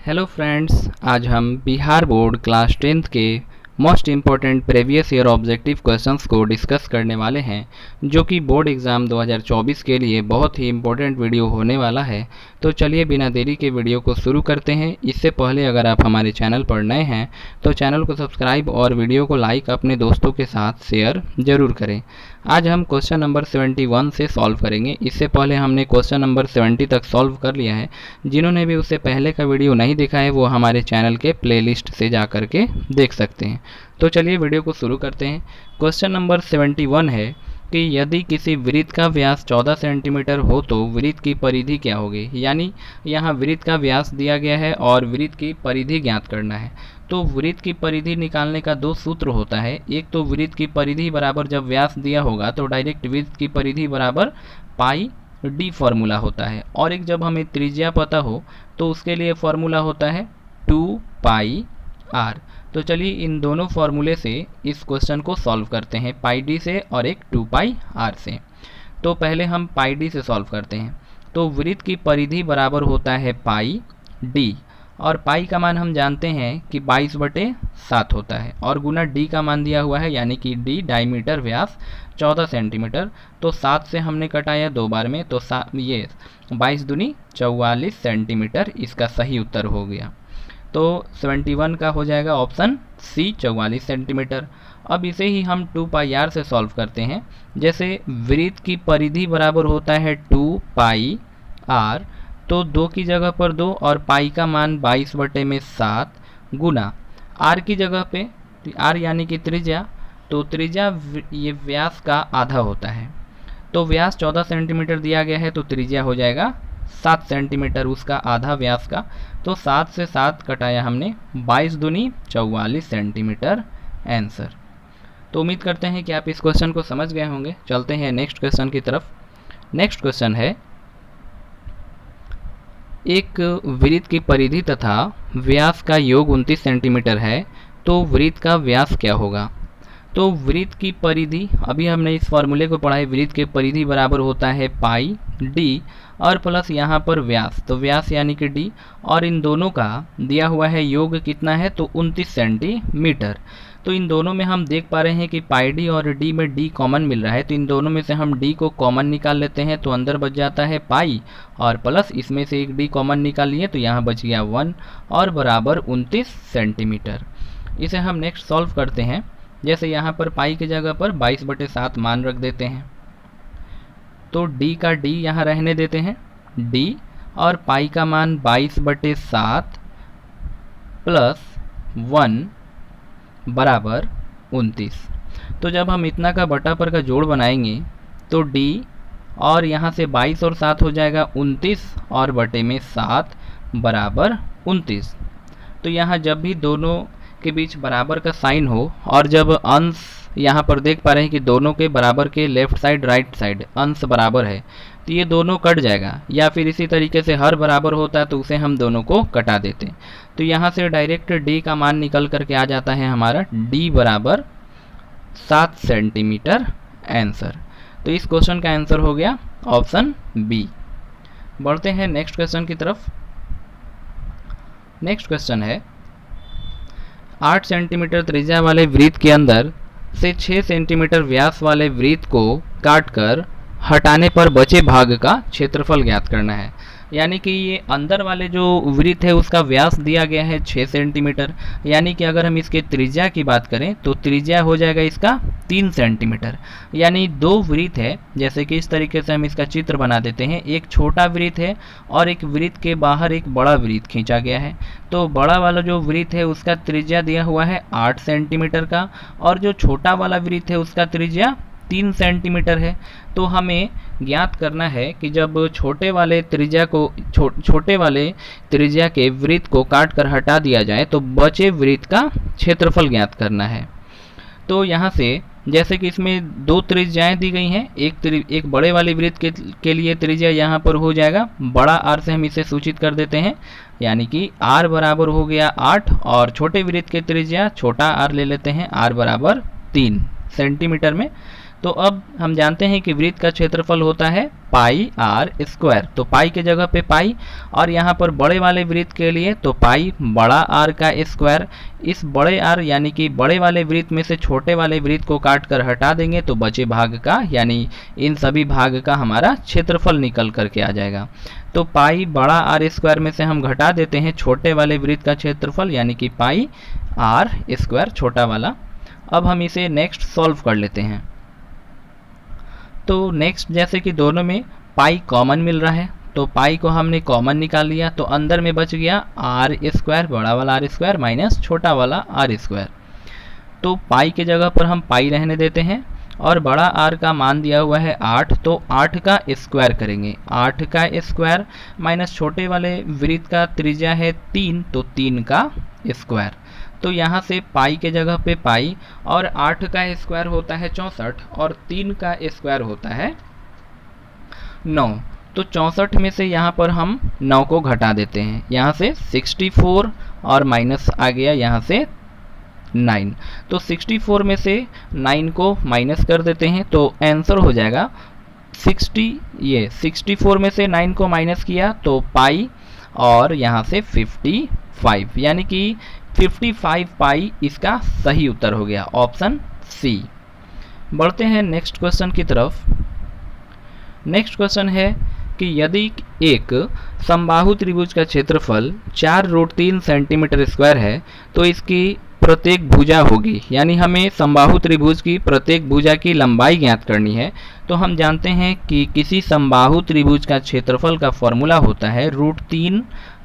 Hello friends, आज हम Bihar board class 10th के most important previous year objective questions को डिस्कस करने वाले हैं, जो कि बोर्ड एग्ज़ाम 2024 के लिए बहुत ही इम्पोर्टेंट वीडियो होने वाला है। तो चलिए बिना देरी के वीडियो को शुरू करते हैं। इससे पहले अगर आप हमारे चैनल पर नए हैं तो चैनल को सब्सक्राइब और वीडियो को लाइक अपने दोस्तों के साथ शेयर ज़रूर करें। आज हम क्वेश्चन नंबर 71 से सॉल्व करेंगे। इससे पहले हमने क्वेश्चन नंबर 70 तक सॉल्व कर लिया है। जिन्होंने भी उससे पहले का वीडियो नहीं देखा है वो हमारे चैनल के प्लेलिस्ट से जा कर के देख सकते हैं। तो चलिए वीडियो को शुरू करते हैं। क्वेश्चन नंबर 71 है कि यदि किसी वृत्त का व्यास 14 सेंटीमीटर हो तो वृत्त की परिधि क्या होगी। यानी यहाँ वृत्त का व्यास दिया गया है और वृत्त की परिधि ज्ञात करना है। तो वृत्त की परिधि निकालने का दो सूत्र होता है। एक तो वृत्त की परिधि बराबर जब व्यास दिया होगा तो डायरेक्ट वृत्त की परिधि बराबर पाई डी फॉर्मूला होता है, और एक जब हमें त्रिज्या पता हो तो उसके लिए फॉर्मूला होता है 2 पाई आर। तो चलिए इन दोनों फॉर्मूले से इस क्वेश्चन को सॉल्व करते हैं, पाई डी से और एक 2 पाई आर से। तो पहले हम पाई डी से सॉल्व करते हैं। तो वृत्त की परिधि बराबर होता है पाई डी, और पाई का मान हम जानते हैं कि 22/7 होता है, और गुना डी का मान दिया हुआ है, यानी कि डी डायमीटर व्यास 14 सेंटीमीटर। तो 7 से हमने कटाया 2 बार में, तो ये 22 दूनी 44 सेंटीमीटर इसका सही उत्तर हो गया। तो 71 का हो जाएगा ऑप्शन सी 44 सेंटीमीटर। अब इसे ही हम 2 पाई आर से सॉल्व करते हैं। जैसे वृत्त की परिधि बराबर होता है 2 पाई आर, तो 2 की जगह पर 2 और पाई का मान 22/7 गुना आर की जगह पे आर यानी कि त्रिज्या, तो त्रिज्या ये व्यास का आधा होता है। तो व्यास 14 सेंटीमीटर दिया गया है तो त्रिज्या हो जाएगा 7 सेंटीमीटर, उसका आधा व्यास का। तो 7 से 7 कटाया हमने, 22 दूनी 44 सेंटीमीटर आंसर। तो उम्मीद करते हैं कि आप इस क्वेश्चन को समझ गए होंगे। चलते हैं नेक्स्ट क्वेश्चन की तरफ। नेक्स्ट क्वेश्चन है, एक वृत्त की परिधि तथा व्यास का योग 29 सेंटीमीटर है, तो वृत्त का व्यास क्या होगा। तो वृत्त की परिधि, अभी हमने इस फॉर्मूले को पढ़ा है, वृत्त की परिधि बराबर होता है पाई डी और प्लस यहाँ पर व्यास, तो व्यास यानी कि डी, और इन दोनों का दिया हुआ है योग कितना है, तो 29 सेंटीमीटर। तो इन दोनों में हम देख पा रहे हैं कि पाई डी और डी में डी कॉमन मिल रहा है, तो इन दोनों में से हम डी को कॉमन निकाल लेते हैं, तो अंदर बच जाता है पाई और प्लस इसमें से एक डी कॉमन निकाल लिए तो यहाँ बच गया 1 और बराबर 29 सेंटीमीटर। इसे हम नेक्स्ट सॉल्व करते हैं। जैसे यहाँ पर पाई की जगह पर 22/7 मान रख देते हैं, तो डी का डी यहाँ रहने देते हैं डी, और पाई का मान 22/7 प्लस 1 बराबर 29। तो जब हम इतना का बटा पर का जोड़ बनाएंगे तो डी और यहाँ से 22 और 7 हो जाएगा 29 और बटे में 7 बराबर 29। तो यहाँ जब भी दोनों के बीच बराबर का साइन हो और जब अंश यहाँ पर देख पा रहे हैं कि दोनों के बराबर के लेफ्ट साइड राइट साइड अंश बराबर है, तो ये दोनों कट जाएगा, या फिर इसी तरीके से हर बराबर होता है तो उसे हम दोनों को कटा देते हैं। तो यहाँ से डायरेक्ट डी का मान निकल करके आ जाता है हमारा डी बराबर 7 सेंटीमीटर आंसर। तो इस क्वेश्चन का आंसर हो गया ऑप्शन बी। बढ़ते हैं नेक्स्ट क्वेश्चन की तरफ। नेक्स्ट क्वेश्चन है, 8 सेंटीमीटर त्रिज्या वाले वृत्त के अंदर से 6 सेंटीमीटर व्यास वाले वृत्त को काटकर हटाने पर बचे भाग का क्षेत्रफल ज्ञात करना है। यानी कि ये अंदर वाले जो वृत्त है उसका व्यास दिया गया है 6 सेंटीमीटर, यानी कि अगर हम इसके त्रिज्या की बात करें तो त्रिज्या हो जाएगा इसका 3 सेंटीमीटर। यानी 2 वृत्त है, जैसे कि इस तरीके से हम इसका चित्र बना देते हैं। एक छोटा वृत्त है और एक वृत्त के बाहर एक बड़ा वृत्त खींचा गया है। तो बड़ा वाला जो वृत्त है उसका त्रिज्या दिया हुआ है 8 सेंटीमीटर का, और जो छोटा वाला वृत्त है उसका त्रिज्या 3 सेंटीमीटर है। तो हमें ज्ञात करना है कि जब छोटे वाले त्रिज्या के वृत्त को काट कर हटा दिया जाए तो बचे वृत्त का क्षेत्रफल ज्ञात करना है। तो यहाँ से जैसे कि इसमें 2 त्रिज्याएं दी गई हैं, एक बड़े वाले वृत्त के लिए त्रिज्या यहाँ पर हो जाएगा बड़ा आर से हम इसे सूचित कर देते हैं, यानी कि आर बराबर हो गया 8, और छोटे वृत्त के त्रिज्या छोटा आर ले लेते हैं, आर बराबर 3 सेंटीमीटर में। तो अब हम जानते हैं कि वृत्त का क्षेत्रफल होता है पाई आर स्क्वायर, तो पाई के जगह पे पाई, और यहाँ पर बड़े वाले वृत्त के लिए तो पाई बड़ा आर का स्क्वायर। इस बड़े आर यानी कि बड़े वाले वृत्त में से छोटे वाले वृत्त को काट कर हटा देंगे तो बचे भाग का यानी इन सभी भाग का हमारा क्षेत्रफल निकल करके आ जाएगा। तो पाई बड़ा आर स्क्वायर में से हम घटा देते हैं छोटे वाले वृत्त का क्षेत्रफल यानी कि पाई आर स्क्वायर छोटा वाला। अब हम इसे नेक्स्ट सॉल्व कर लेते हैं। तो नेक्स्ट जैसे कि दोनों में पाई कॉमन मिल रहा है तो पाई को हमने कॉमन निकाल लिया, तो अंदर में बच गया आर स्क्वायर बड़ा वाला आर स्क्वायर माइनस छोटा वाला आर स्क्वायर। तो पाई के जगह पर हम पाई रहने देते हैं और बड़ा आर का मान दिया हुआ है 8, तो 8 का स्क्वायर करेंगे, 8 का स्क्वायर माइनस छोटे वाले वृत्त का त्रिज्या है 3 तो 3 का स्क्वायर। तो यहाँ से पाई के जगह पे पाई और 8 का स्क्वायर होता है 64 और 3 का स्क्वायर होता है 9। तो 64 में से यहाँ पर हम 9 को घटा देते हैं, यहाँ से 64 और माइनस आ गया यहाँ से 9। तो 64 में से 9 को माइनस कर देते हैं तो आंसर हो जाएगा 64 में से 9 को माइनस किया तो पाई और यहाँ से 55 यानी कि 55 पाई इसका सही उत्तर हो गया, ऑप्शन सी। बढ़ते हैं नेक्स्ट क्वेश्चन की तरफ। नेक्स्ट क्वेश्चन है कि यदि एक समबाहु त्रिभुज का क्षेत्रफल 4√3 सेंटीमीटर स्क्वायर है तो इसकी प्रत्येक भुजा होगी, यानी हमें समबाहु त्रिभुज की प्रत्येक भुजा की लंबाई ज्ञात करनी है। तो हम जानते हैं कि किसी समबाहु त्रिभुज का क्षेत्रफल का फॉर्मूला होता है √3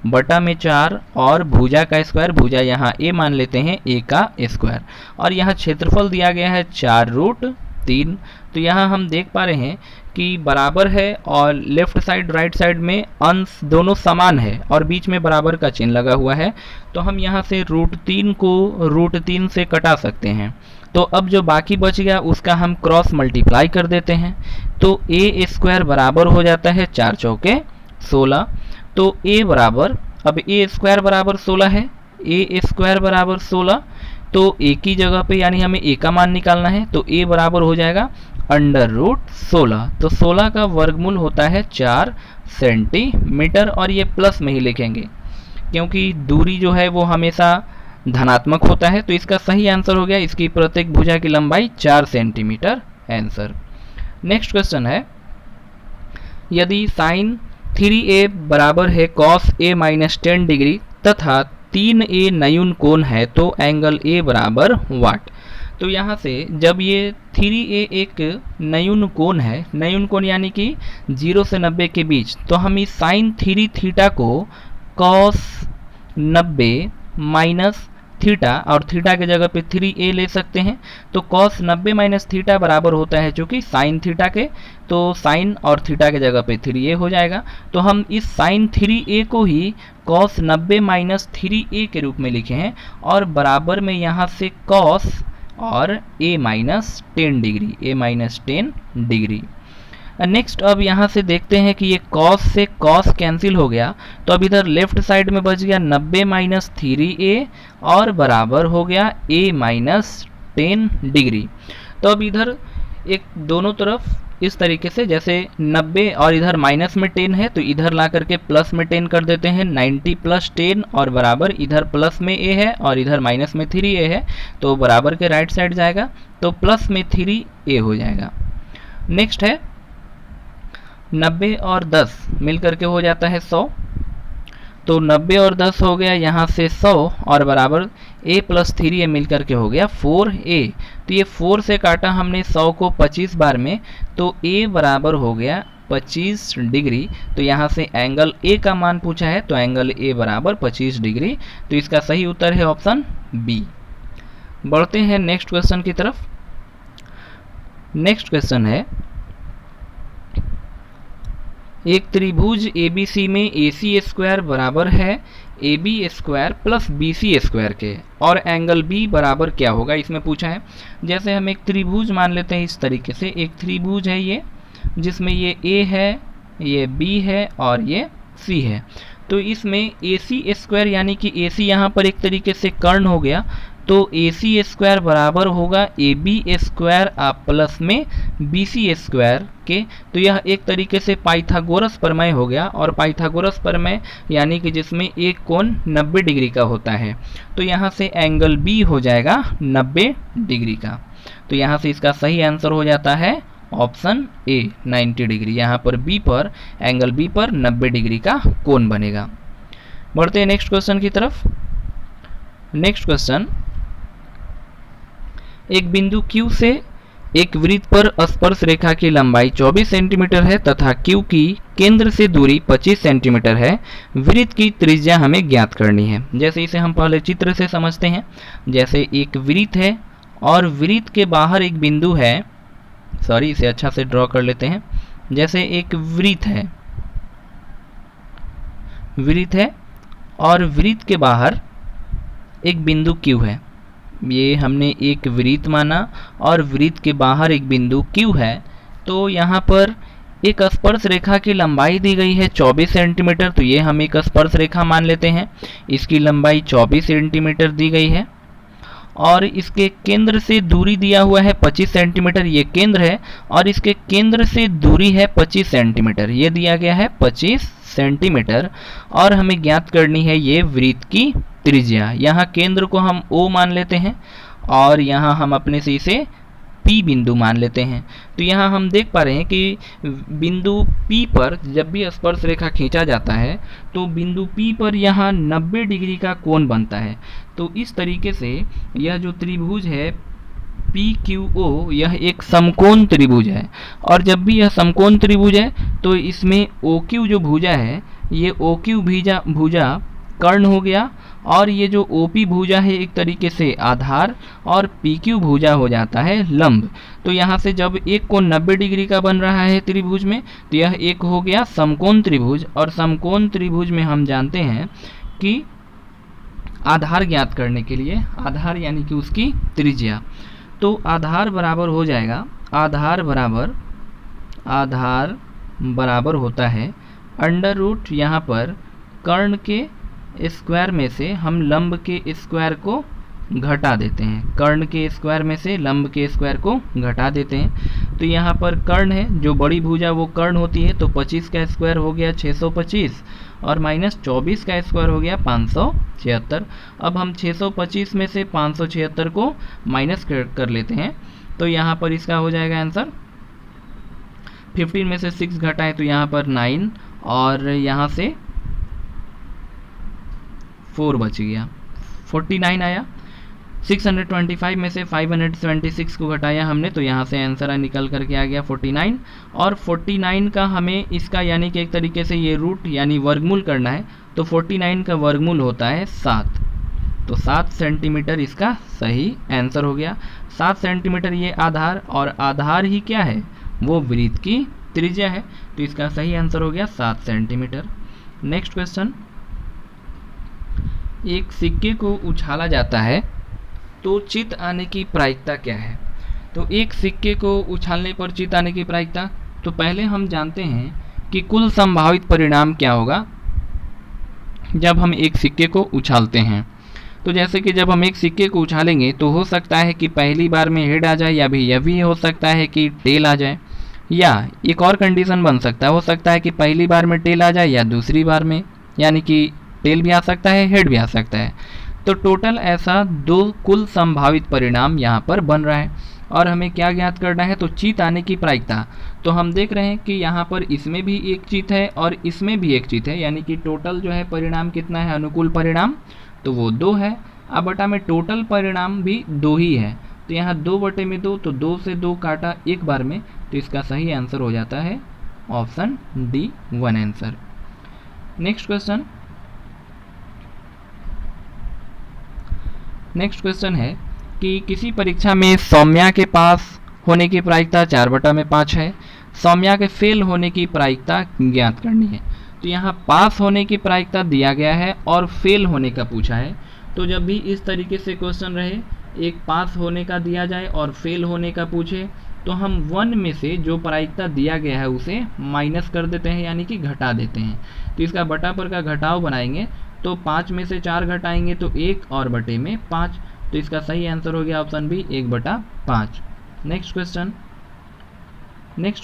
बटा में 4 और भुजा का स्क्वायर, भुजा यहाँ ए मान लेते हैं ए का स्क्वायर, और यहाँ क्षेत्रफल दिया गया है 4√3। तो यहाँ हम देख पा रहे हैं कि बराबर है और लेफ्ट साइड राइट साइड में अंश दोनों समान है और बीच में बराबर का चिन्ह लगा हुआ है। तो हम यहाँ से √3 को √3 से कटा सकते हैं। तो अब जो बाकी बच गया उसका हम क्रॉस मल्टीप्लाई कर देते हैं तो ए स्क्वायर बराबर हो जाता है 4 चौके 16। तो ए बराबर, अब ए स्क्वायर बराबर 16 है, ए स्क्वायर बराबर 16, तो ए की जगह पे यानी हमें ए का मान निकालना है तो ए बराबर हो जाएगा √16। तो 16 का वर्गमूल होता है 4 सेंटीमीटर और ये प्लस में ही लिखेंगे क्योंकि दूरी जो है वो हमेशा धनात्मक होता है। तो इसका सही आंसर हो गया, इसकी प्रत्येक भुजा की लंबाई 4 सेंटीमीटर आंसर। नेक्स्ट क्वेश्चन है, यदि साइन 3a बराबर है cos a माइनस 10 डिग्री तथा 3a न्यून कोण है तो एंगल a बराबर वाट। तो यहाँ से जब ये 3a एक न्यून कोण है, न्यून कोण यानी कि 0 से 90 के बीच, तो हम इस साइन 3 थीटा को cos 90 माइनस थीटा और थीटा के जगह पे 3a ले सकते हैं। तो cos 90 माइनस थीटा बराबर होता है जो कि साइन थीटा के, तो साइन और थीटा के जगह पे 3a हो जाएगा। तो हम इस साइन 3a को ही cos 90 माइनस 3a के रूप में लिखे हैं और बराबर में यहाँ से cos और a minus 10 degree, a minus 10 degree. Next अब यहाँ से देखते हैं कि ये cos से cos कैंसिल हो गया तो अब इधर लेफ्ट साइड में बच गया 90 माइनस 3a और बराबर हो गया a माइनस 10 डिग्री। तो अब इधर एक दोनों तरफ इस तरीके से जैसे 90 और इधर माइनस में 10 है तो इधर ला करके प्लस में 10 कर देते हैं, 90 प्लस 10 और बराबर इधर प्लस में a है और इधर माइनस में 3a है तो बराबर के राइट साइड जाएगा तो प्लस में 3a हो जाएगा। नेक्स्ट है 90 और 10 मिल करके हो जाता है 100, तो 90 और 10 हो गया यहाँ से 100 और बराबर a प्लस 3a मिल करके हो गया 4a। तो ये 4 से काटा हमने 100 को 25 बार में तो a बराबर हो गया 25 डिग्री। तो यहाँ से एंगल a का मान पूछा है तो एंगल a बराबर 25 डिग्री। तो इसका सही उत्तर है ऑप्शन बी। बढ़ते हैं नेक्स्ट क्वेश्चन की तरफ। नेक्स्ट क्वेश्चन है, एक त्रिभुज ABC में AC स्क्वायर बराबर है AB square plus BC square के और एंगल B बराबर क्या होगा इसमें पूछा है। जैसे हम एक त्रिभुज मान लेते हैं इस तरीके से, एक त्रिभुज है ये जिसमें ये A है, ये B है और ये C है। तो इसमें AC स्क्वायर यानी कि AC यहाँ पर एक तरीके से कर्ण हो गया तो ए सी स्क्वायर बराबर होगा ए बी स्क्वायर प्लस में बी सी स्क्वायर के। तो यह एक तरीके से पाइथागोरस प्रमेय हो गया, और पाइथागोरस प्रमेय यानी कि जिसमें एक कोण 90 डिग्री का होता है। तो यहाँ से एंगल बी हो जाएगा 90 डिग्री का। तो यहाँ से इसका सही आंसर हो जाता है ऑप्शन ए 90 डिग्री। यहाँ पर बी पर एंगल बी पर 90 डिग्री का कोण बनेगा। बढ़ते हैं नेक्स्ट क्वेश्चन की तरफ। नेक्स्ट क्वेश्चन, एक बिंदु Q से एक वृत्त पर स्पर्श रेखा की लंबाई 24 सेंटीमीटर है तथा Q की केंद्र से दूरी 25 सेंटीमीटर है। वृत्त की त्रिज्या हमें ज्ञात करनी है। जैसे इसे हम पहले चित्र से समझते हैं। जैसे एक वृत्त है और वृत्त के बाहर एक बिंदु है, सॉरी इसे अच्छा से ड्रॉ कर लेते हैं। जैसे एक वृत्त है और वृत्त के बाहर एक बिंदु Q है। ये हमने एक वृत्त माना और वृत्त के बाहर एक बिंदु Q है। तो यहाँ पर एक स्पर्श रेखा की लंबाई दी गई है 24 सेंटीमीटर। तो ये हम एक स्पर्श रेखा मान लेते हैं। इसकी लंबाई 24 सेंटीमीटर दी गई है और इसके केंद्र से दूरी दिया हुआ है 25 सेंटीमीटर। ये केंद्र है और इसके केंद्र से दूरी है 25 सेंटीमीटर। ये दिया गया है 25 सेंटीमीटर और हमें ज्ञात करनी है ये वृत्त की त्रिज्या। यहाँ केंद्र को हम O मान लेते हैं और यहाँ हम अपने से इसे P बिंदु मान लेते हैं। तो यहाँ हम देख पा रहे हैं कि बिंदु P पर जब भी स्पर्श रेखा खींचा जाता है तो बिंदु P पर यहाँ 90 डिग्री का कोण बनता है। तो इस तरीके से यह जो त्रिभुज है PQO यह एक समकोण त्रिभुज है। और जब भी यह समकोण त्रिभुज है तो इसमें OQ जो भुजा है, ये OQ भुजा कर्ण हो गया और ये जो OP भुजा है एक तरीके से आधार और PQ भुजा हो जाता है लंब। तो यहाँ से जब एक कोण 90 डिग्री का बन रहा है त्रिभुज में तो यह एक हो गया समकोण त्रिभुज। और समकोण त्रिभुज में हम जानते हैं कि आधार ज्ञात करने के लिए आधार यानी कि उसकी त्रिज्या, तो आधार बराबर हो जाएगा, आधार बराबर होता है अंडर रूट यहाँ पर कर्ण के स्क्वायर में से हम लंब के स्क्वायर को घटा देते हैं। कर्ण के स्क्वायर में से लंब के स्क्वायर को घटा देते हैं। तो यहाँ पर कर्ण है, जो बड़ी भुजा वो कर्ण होती है। तो 25 का स्क्वायर हो गया 625 और माइनस 24 का स्क्वायर हो गया 576। अब हम 625 में से 576 को माइनस कर लेते हैं। तो यहाँ पर इसका हो जाएगा आंसर 15 में से 6 घटाए तो यहाँ पर 9 और यहाँ से 4 बच गया, 49 आया। 625 में से 576 को घटाया हमने तो यहाँ से आंसर निकल करके आ गया 49। और 49 का हमें इसका यानी कि एक तरीके से ये रूट यानी वर्गमूल करना है। तो 49 का वर्गमूल होता है 7। तो 7 सेंटीमीटर इसका सही आंसर हो गया। 7 सेंटीमीटर ये आधार, और आधार ही क्या है, वो वृत्त की त्रिज्या है। तो इसका सही आंसर हो गया 7 सेंटीमीटर। नेक्स्ट क्वेश्चन, एक सिक्के को उछाला जाता है तो चित आने की प्रायिकता क्या है। तो एक सिक्के को उछालने पर चित आने की प्रायिकता, तो पहले हम जानते हैं कि कुल संभावित परिणाम क्या होगा जब हम एक सिक्के को उछालते हैं। तो जैसे कि जब हम एक सिक्के को उछालेंगे तो हो सकता है कि पहली बार में हेड आ जाए, या भी यह भी हो सकता है कि टेल आ जाए, या एक और कंडीशन बन सकता है, हो सकता है कि पहली बार में टेल आ जाए या दूसरी बार में, यानी कि टेल भी आ सकता है हेड भी आ सकता है। तो टोटल ऐसा 2 कुल संभावित परिणाम यहाँ पर बन रहा है। और हमें क्या ज्ञात करना है, तो चित आने की प्रायिकता। तो हम देख रहे हैं कि यहाँ पर इसमें भी एक चित है और इसमें भी एक चित है, यानी कि टोटल जो है परिणाम कितना है, अनुकूल परिणाम, तो वो 2 है। अब बटा में टोटल परिणाम भी 2 ही है। तो यहाँ 2/2, तो 2 से 2 काटा एक बार में, तो इसका सही आंसर हो जाता है option D 1 answer. Next question है कि किसी परीक्षा में सौम्या के पास होने की प्रायिकता 4/5 है, सौम्या के फेल होने की प्रायिकता ज्ञात करनी है। तो यहाँ पास होने की प्रायिकता दिया गया है और फेल होने का पूछा है। तो जब भी इस तरीके से क्वेश्चन रहे, एक पास होने का दिया जाए और फेल होने का पूछे, तो हम 1 में से जो प्रायिकता दिया गया है उसे माइनस कर देते हैं, यानी कि घटा देते हैं। तो इसका बटा पर का घटाव बनाएंगे तो 5 में से 4 घटाएंगे तो 1 और बटे में 5, तो इसका सही आंसर हो गया ऑप्शन बी 1/5। नेक्स्ट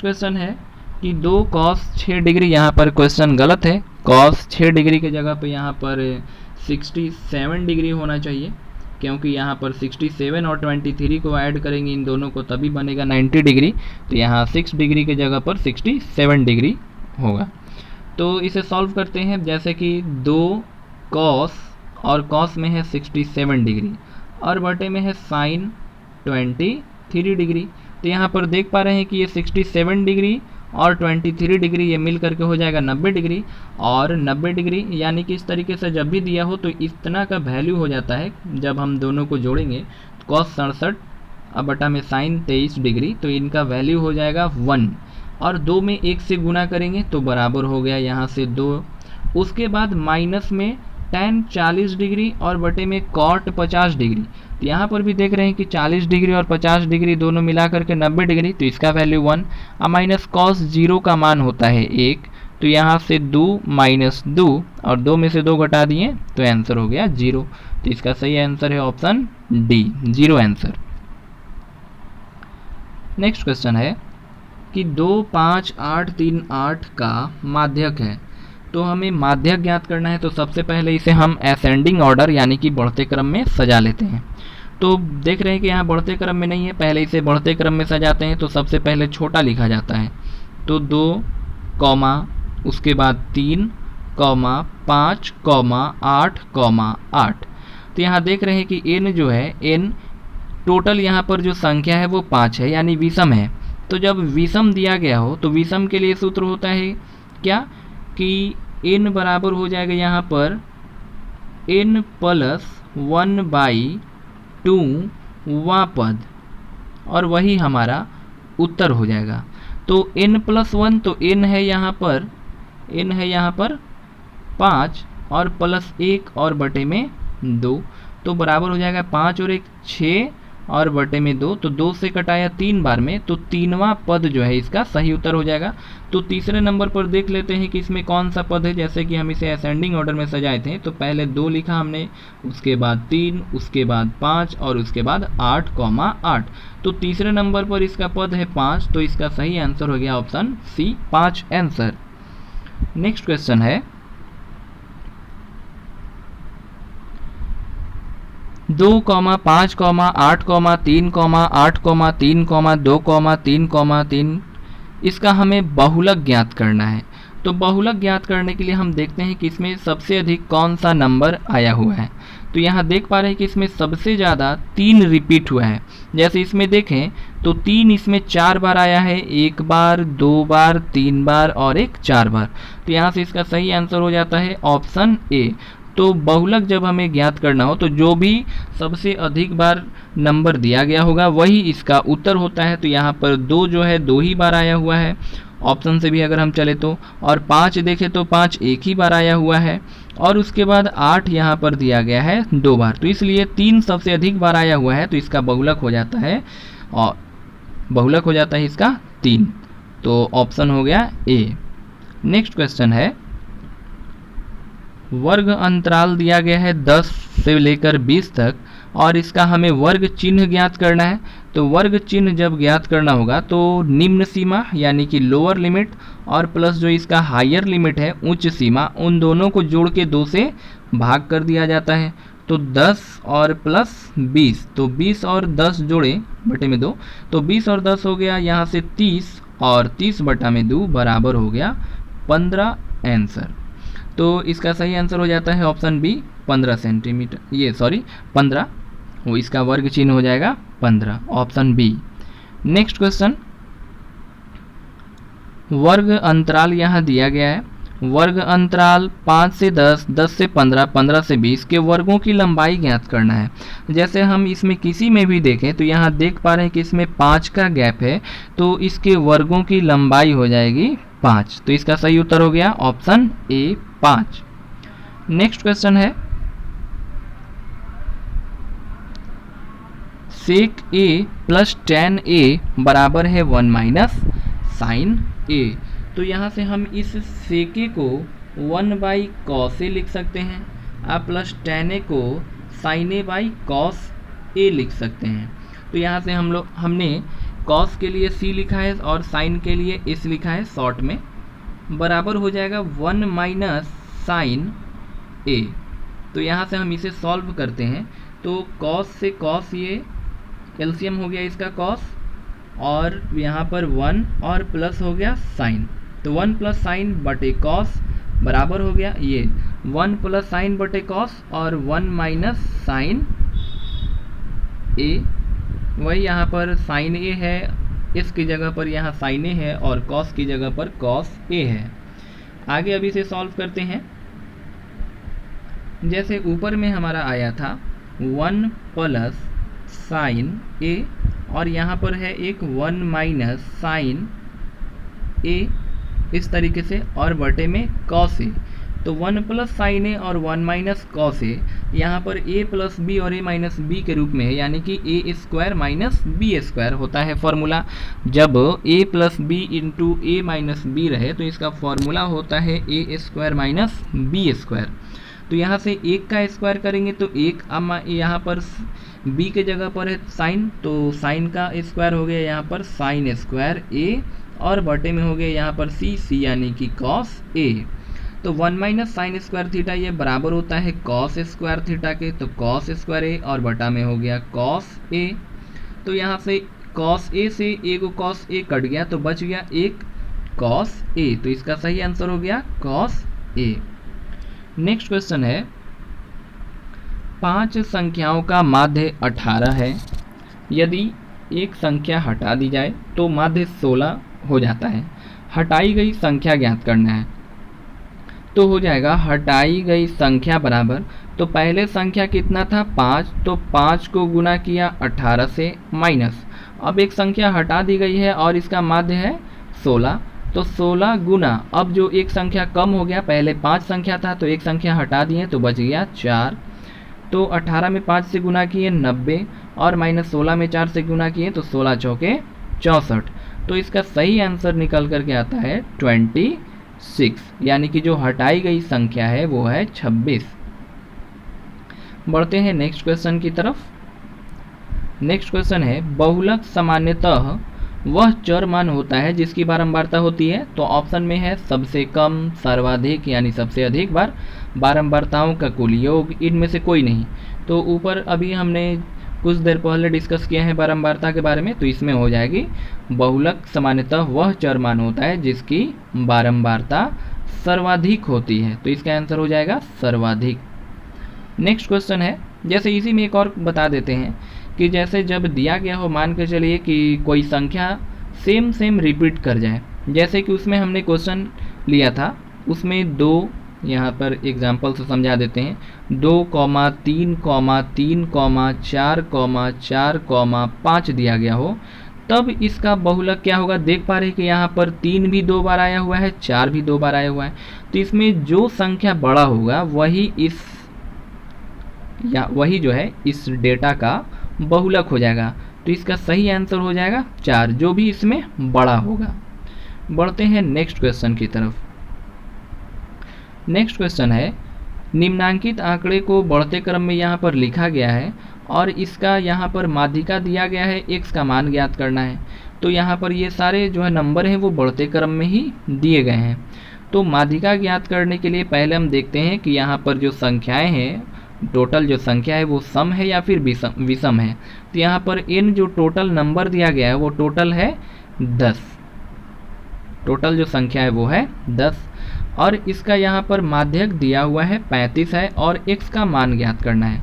क्वेश्चन है कि 2 cos 6 डिग्री, यहाँ पर क्वेश्चन गलत है। cos 6 डिग्री के जगह पे यहाँ पर 67 डिग्री होना चाहिए, क्योंकि यहाँ पर 67 और 23 को ऐड करेंगे इन दोनों को तभी बनेगा 90 डिग्री। तो यहाँ 6 डिग्री के जगह पर 67 डिग्री होगा। तो इसे सॉल्व करते हैं, जैसे कि 2 cos और cos में है 67 डिग्री और बटे में है sin 23 डिग्री। तो यहाँ पर देख पा रहे हैं कि ये 67 डिग्री और 23 डिग्री ये मिल करके हो जाएगा 90 डिग्री। और 90 डिग्री यानी कि इस तरीके से जब भी दिया हो तो इतना का वैल्यू हो जाता है। जब हम दोनों को जोड़ेंगे cos 67 अब बटा में sin 23 डिग्री, तो इनका वैल्यू हो जाएगा 1 और 2 में 1 से गुना करेंगे तो बराबर हो गया यहाँ से 2। उसके बाद माइनस में tan 40 डिग्री और बटे में cot 50 डिग्री। तो यहाँ पर भी देख रहे हैं कि 40 डिग्री और 50 डिग्री दोनों मिला करके 90 डिग्री, तो इसका वैल्यू 1। अब माइनस cos 0 का मान होता है 1, तो यहाँ से 2 माइनस 2 और 2 में से 2 घटा दिए तो आंसर हो गया 0। तो इसका सही आंसर है option D, 0 answer. Next question है कि 2, 5, 8, 3, 8 का माध्यक है। तो हमें माध्यक ज्ञात करना है, तो सबसे पहले इसे हम असेंडिंग ऑर्डर यानी कि बढ़ते क्रम में सजा लेते हैं। तो देख रहे हैं कि यहाँ बढ़ते क्रम में नहीं है, पहले इसे बढ़ते क्रम में सजाते हैं। तो सबसे पहले छोटा लिखा जाता है, तो 2, उसके बाद 3, 5, 8, 8। तो यहाँ देख रहे हैं कि n जो है, n टोटल यहाँ पर जो संख्या है वो 5 है, यानी विषम है। तो जब विषम दिया गया हो तो विषम के लिए सूत्र होता है क्या, कि n बराबर हो जाएगा यहाँ पर n + 1/2 वां पद, और वही हमारा उत्तर हो जाएगा। तो n + 1, तो n है यहाँ पर 5 और +1 और बटे में 2, तो बराबर हो जाएगा 5 और 1 6 और बटे में 2, तो 2 से कटाया 3 बार में, तो 3वां पद जो है इसका सही उत्तर हो जाएगा। तो तीसरे नंबर पर देख लेते हैं कि इसमें कौन सा पद है। जैसे कि हम इसे असेंडिंग ऑर्डर में सजाए थे, तो पहले 2 लिखा हमने, उसके बाद 3, उसके बाद 5 और उसके बाद 8, तो तीसरे नंबर पर इसका पद है 5, तो इसका सही आंसर हो गया option C, 5 answer. Next question है 2, 5, 8, 3, 8, 3, 2, 3, 3, इसका हमें बहुलक ज्ञात करना है। तो बहुलक ज्ञात करने के लिए हम देखते हैं कि इसमें सबसे अधिक कौन सा नंबर आया हुआ है। तो यहाँ देख पा रहे हैं कि इसमें सबसे ज़्यादा 3 रिपीट हुआ है। जैसे इसमें देखें तो 3 इसमें 4 बार आया है, 1 बार, 2 बार, 3 बार और एक 4 बार। तो यहाँ से इसका सही आंसर हो जाता है ऑप्शन ए। तो बहुलक जब हमें ज्ञात करना हो तो जो भी सबसे अधिक बार नंबर दिया गया होगा वही इसका उत्तर होता है। तो यहाँ पर 2 जो है 2 ही बार आया हुआ है, ऑप्शन से भी अगर हम चले तो। और 5 देखें तो 5 1 ही बार आया हुआ है, और उसके बाद 8 यहाँ पर दिया गया है 2 बार। तो इसलिए 3 सबसे अधिक बार आया हुआ है, तो इसका बहुलक हो जाता है, और बहुलक हो जाता है इसका 3। तो ऑप्शन हो गया ए। नेक्स्ट क्वेश्चन है वर्ग अंतराल दिया गया है 10 से लेकर 20 तक, और इसका हमें वर्ग चिन्ह ज्ञात करना है। तो वर्ग चिन्ह जब ज्ञात करना होगा तो निम्न सीमा यानी कि लोअर लिमिट और प्लस जो इसका हायर लिमिट है उच्च सीमा, उन दोनों को जोड़ के 2 से भाग कर दिया जाता है। तो 10 और प्लस 20, तो 20 और 10 जोड़े बटे में 2, तो 20 और 10 हो गया यहाँ से 30, और 30 बटा में 2 बराबर हो गया 15 आंसर। तो इसका सही आंसर हो जाता है ऑप्शन बी, 15 सेंटीमीटर, 15, वो इसका वर्ग चिन्ह हो जाएगा 15, ऑप्शन बी। नेक्स्ट क्वेश्चन, वर्ग अंतराल यहाँ दिया गया है। वर्ग अंतराल 5 से 10, 10 से 15, 15 से 20 के वर्गों की लंबाई ज्ञात करना है। जैसे हम इसमें किसी में भी देखें तो यहाँ देख पा रहे हैं कि इसमें 5 का गैप है, तो इसके वर्गों की लंबाई हो जाएगी 5। तो इसका सही उत्तर हो गया ऑप्शन ए, 5। नेक्स्ट क्वेश्चन है सेक ए प्लस tan a बराबर है 1 माइनस साइन a। तो यहाँ से हम इस सेके को 1/cos a लिख सकते हैं, प्लस tan a को sin a/cos ए लिख सकते हैं। तो यहाँ से हमने कॉस के लिए सी लिखा है और साइन के लिए एस लिखा है शॉर्ट में, बराबर हो जाएगा 1 माइनस साइन ए। तो यहाँ से हम इसे सॉल्व करते हैं। तो कॉस से कॉस, ये एलसीएम हो गया इसका कॉस, और यहाँ पर 1 और प्लस हो गया साइन। तो 1 प्लस साइन बटे कॉस बराबर हो गया ये 1 प्लस साइन बटे कॉस और 1 माइनस साइन ए। वही यहाँ पर साइन ए है, इसकी जगह पर यहाँ साइन ए है और कॉस की जगह पर कॉस ए है। आगे अभी से सॉल्व करते हैं। जैसे ऊपर में हमारा आया था 1 प्लस साइन ए और यहाँ पर है एक 1 माइनस साइन ए, इस तरीके से, और बटे में कॉस ए। तो 1 प्लस साइन ए और 1 माइनस कॉस ए, यहाँ पर ए प्लस बी और ए माइनस बी के रूप में है, यानी कि ए स्क्वायर माइनस बी स्क्वायर होता है फॉर्मूला। जब ए प्लस बी इंटू ए माइनस बी रहे तो इसका फॉर्मूला होता है ए स्क्वायर माइनस बी स्क्वायर। तो यहाँ से एक का स्क्वायर करेंगे तो एक, यहाँ पर बी के जगह पर है साइन, तो साइन का स्क्वायर हो गया यहाँ पर साइन स्क्वायर ए, और बटे में हो गया यहाँ पर सी, सी यानी कि कॉस ए। तो 1 माइनस साइन स्क्वायर थीटा ये बराबर होता है कॉस स्क्वायर थीटा के, तो कॉस स्क्वायर ए और बटा में हो गया कॉस ए। तो यहाँ से कॉस ए से ए को कॉस ए कट गया तो बच गया एक कॉस ए, तो इसका सही आंसर हो गया कॉस ए। नेक्स्ट क्वेश्चन है, 5 संख्याओं का माध्य 18 है। यदि एक संख्या हटा दी जाए तो माध्य 16 हो जाता है। हटाई गई संख्या ज्ञात करना है। तो हो जाएगा हटाई गई संख्या बराबर, तो पहले संख्या कितना था 5, तो 5 को गुना किया 18 से माइनस, अब एक संख्या हटा दी गई है और इसका माध्य है 16, तो 16 गुना, अब जो एक संख्या कम हो गया, पहले 5 संख्या था तो एक संख्या हटा दिए तो बच गया 4, तो 18 में 5 से गुना किए 90 और माइनस 16 में 4 से गुना किए तो 16 चौके 64। तो इसका सही आंसर निकल करके आता है 26, यानी कि जो हटाई गई संख्या है वो है 26। बढ़ते हैं नेक्स्ट क्वेश्चन की तरफ। नेक्स्ट क्वेश्चन है, बहुलक सामान्यतः वह चर मान होता है जिसकी बारंबारता होती है। तो ऑप्शन में है सबसे कम, सर्वाधिक यानी सबसे अधिक बार, बारंबारताओं का कुल योग, इनमें से कोई नहीं। तो ऊपर अभी हमने कुछ देर पहले डिस्कस किया है बारंबारता के बारे में, तो इसमें हो जाएगी बहुलक सामान्यतः वह चर मान होता है जिसकी बारंबारता सर्वाधिक होती है, तो इसका आंसर हो जाएगा सर्वाधिक। नेक्स्ट क्वेश्चन है, जैसे इसी में एक और बता देते हैं कि जैसे जब दिया गया हो, मान के चलिए कि कोई संख्या सेम रिपीट कर जाए, जैसे कि उसमें हमने क्वेश्चन लिया था, उसमें 2, यहाँ पर एग्जाम्पल से समझा देते हैं, 2, 3, 3, 4, 4, 5 दिया गया हो, तब इसका बहुलक क्या होगा। देख पा रहे हैं कि यहाँ पर 3 भी 2 बार आया हुआ है, 4 भी 2 बार आया हुआ है, तो इसमें जो संख्या बड़ा होगा वही जो है इस डेटा का बहुलक हो जाएगा। तो इसका सही आंसर हो जाएगा 4, जो भी इसमें बड़ा होगा। बढ़ते हैं नेक्स्ट क्वेश्चन की तरफ। नेक्स्ट क्वेश्चन है, निम्नांकित आंकड़े को बढ़ते क्रम में यहाँ पर लिखा गया है और इसका यहाँ पर माध्यिका दिया गया है, x का मान ज्ञात करना है। तो यहाँ पर ये सारे जो है नंबर हैं वो बढ़ते क्रम में ही दिए गए हैं। तो माध्यिका ज्ञात करने के लिए पहले हम देखते हैं कि यहाँ पर जो संख्याएं हैं, टोटल जो संख्या है वो सम है या फिर विषम है। तो यहाँ पर n जो टोटल नंबर दिया गया है वो टोटल है 10, टोटल जो संख्या है वो है 10, और इसका यहाँ पर माध्यक दिया हुआ है 35 है और x का मान ज्ञात करना है।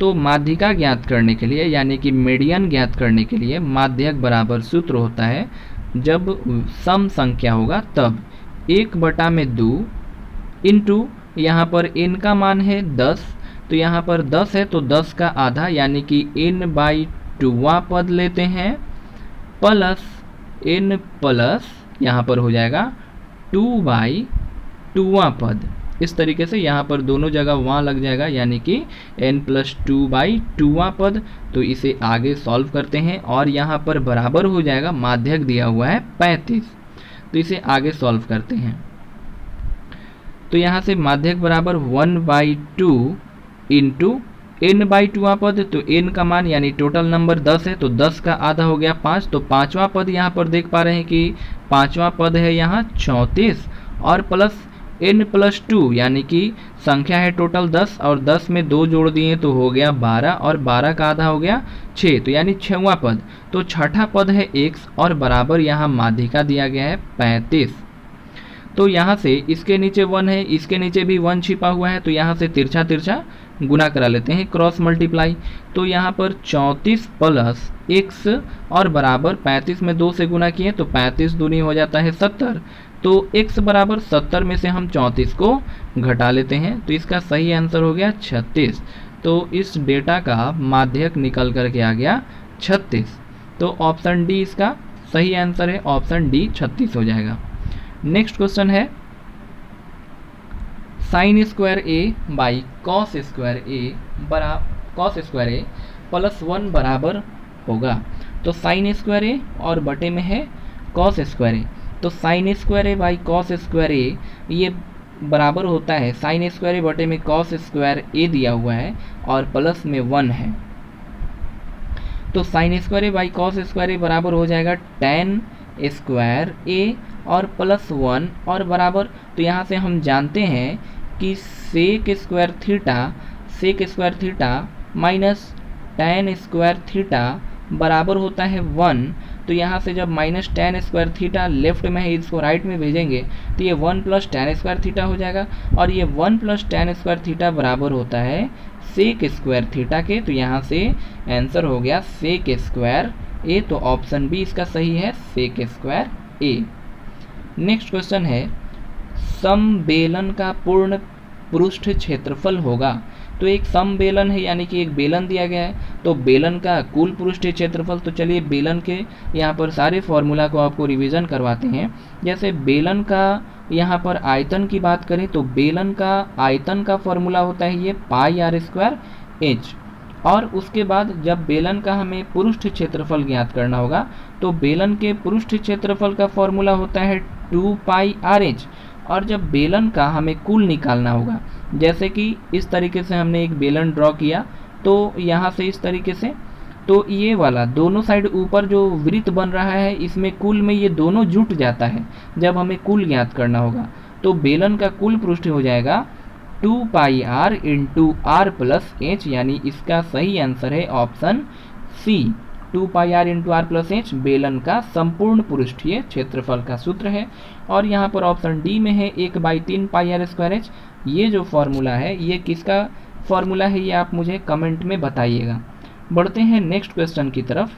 तो माध्यिका ज्ञात करने के लिए यानी कि मीडियन ज्ञात करने के लिए माध्यक बराबर सूत्र होता है, जब सम संख्या होगा तब 1/2 इंटू यहाँ पर n का मान है 10, तो यहाँ पर 10 है तो 10 का आधा यानी कि n/2वां पद लेते हैं, प्लस n प्लस यहाँ पर हो जाएगा 2/2वां पद। इस तरीके से यहाँ पर दोनों जगह वहाँ लग जाएगा, यानी कि n+2/2वां पद। तो इसे आगे सॉल्व करते हैं और यहाँ पर बराबर हो जाएगा, माध्यक दिया हुआ है 35, तो इसे आगे सॉल्व करते हैं। तो यहाँ से माध्यक बराबर 1/2 इंटू n बाई टूवा पद, तो n का मान यानी टोटल नंबर 10 है, तो 10 का आधा हो गया 5, तो पांचवा पद यहाँ पर देख पा रहे हैं कि पांचवा पद है यहाँ 34 और प्लस n प्लस 2 यानी कि संख्या है टोटल 10 और 10 में 2 जोड़ दिए तो हो गया 12 और 12 का आधा हो गया 6, तो यानी छठवां पद। तो छठा पद है x और बराबर यहाँ माध्यिका दिया गया है 35। तो यहाँ से इसके नीचे 1 है, इसके नीचे भी 1 छिपा हुआ है, तो यहाँ से तिरछा तिरछा गुना करा लेते हैं, क्रॉस मल्टीप्लाई। तो यहाँ पर 34 प्लस x और बराबर 35 में 2 से गुना किए तो 35 दूनी हो जाता है 70, तो x बराबर 70 में से हम 34 को घटा लेते हैं, तो इसका सही आंसर हो गया 36। तो इस डेटा का माध्यक निकल करके आ गया 36, तो ऑप्शन डी इसका सही आंसर है, ऑप्शन डी 36 हो जाएगा। नेक्स्ट क्वेश्चन है sign square A by cos square A plus 1 बराबर होगा। तो साइन स्क्वायर ए और बटे में है कॉस स्क्वायर ए, तो sine square A by cos square A ये बराबर होता है साइन स्क्वायर ए बटे में कॉस स्क्वायर ए दिया हुआ है और प्लस में 1 है, तो sine square A by cos square A बराबर हो जाएगा tan स्क्वायर ए और प्लस 1 और बराबर, तो यहाँ से हम जानते हैं कि sec square theta minus tan square theta बराबर होता है 1, तो यहाँ से जब minus tan square theta left में है इसको राइट में भेजेंगे तो ये 1 प्लस tan स्क्वायर थीटा हो जाएगा और ये 1 प्लस tan स्क्वायर थीटा बराबर होता है सेक स्क्वायर थीटा के, तो यहाँ से आंसर हो गया सेक स्क्वायर ए, तो ऑप्शन बी इसका सही है सेक स्क्वायर ए। नेक्स्ट क्वेश्चन है समबेलन का पूर्ण पृष्ठ क्षेत्रफल होगा। तो एक समबेलन है यानी कि एक बेलन दिया गया है, तो बेलन का कुल पृष्ठ क्षेत्रफल, तो चलिए बेलन के यहाँ पर सारे फॉर्मूला को आपको रिवीजन करवाते हैं। जैसे बेलन का यहाँ पर आयतन की बात करें तो बेलन का आयतन का फॉर्मूला होता है ये पाई आर स्क्वायर एच, और उसके बाद जब बेलन का हमें पृष्ठ क्षेत्रफल ज्ञात करना होगा तो बेलन के पृष्ठ क्षेत्रफल का फॉर्मूला होता है 2 पाई आर एच, और जब बेलन का हमें कुल निकालना होगा, जैसे कि इस तरीके से हमने एक बेलन ड्रॉ किया तो यहाँ से इस तरीके से, तो ये वाला दोनों साइड ऊपर जो वृत्त बन रहा है इसमें कुल में ये दोनों जुट जाता है जब हमें कुल ज्ञात करना होगा, तो बेलन का कुल पृष्ठ हो जाएगा 2 pi r into r plus h, यानी इसका सही आंसर है option C 2 pi r into r plus h बेलन का संपूर्ण पृष्ठीय क्षेत्रफल का सूत्र है। और यहाँ पर ऑप्शन डी में है 1/3 पाई आर स्क्वायर एच, ये जो फॉर्मूला है ये किसका फॉर्मूला है ये आप मुझे कमेंट में बताइएगा। बढ़ते हैं नेक्स्ट क्वेश्चन की तरफ।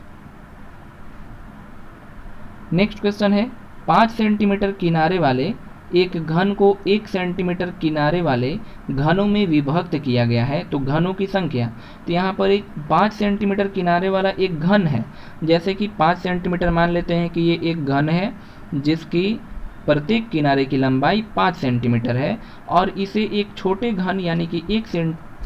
नेक्स्ट क्वेश्चन है 5 सेंटीमीटर किनारे वाले एक घन को 1 सेंटीमीटर किनारे वाले घनों में विभक्त किया गया है, तो घनों की संख्या, तो यहाँ पर एक 5 सेंटीमीटर किनारे वाला एक घन है, जैसे कि 5 सेंटीमीटर मान लेते हैं कि ये एक घन है जिसकी प्रत्येक किनारे की लंबाई 5 सेंटीमीटर है, और इसे एक छोटे घन यानी कि 1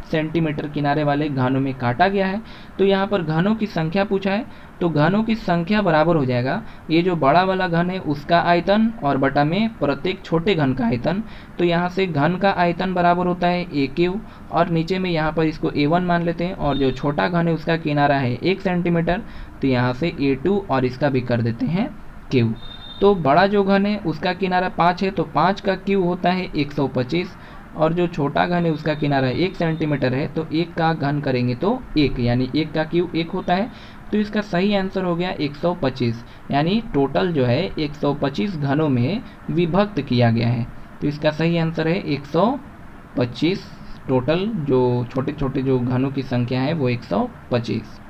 सेंटीमीटर किनारे वाले घनों में काटा गया है। तो यहाँ पर घनों की संख्या पूछा है, तो घनों की संख्या बराबर हो जाएगा ये जो बड़ा वाला घन है उसका आयतन और बटा में प्रत्येक छोटे घन का आयतन, तो यहाँ से घन का आयतन बराबर होता है ए क्यू, और नीचे में यहाँ पर इसको A1 मान लेते हैं, और जो छोटा घन है उसका किनारा है 1 सेंटीमीटर, तो यहाँ से A2 और इसका भी कर देते हैं क्यू। तो बड़ा जो घन है उसका किनारा 5 है, तो 5 का क्यू होता है 125, और जो छोटा घन है उसका किनारा 1 सेंटीमीटर है, तो 1 का घन करेंगे तो 1 यानी 1 का क्यू 1 होता है, तो इसका सही आंसर हो गया 125, यानी टोटल जो है 125 घनों में विभक्त किया गया है, तो इसका सही आंसर है 125। टोटल जो छोटे छोटे जो घनों की संख्या है वो 125।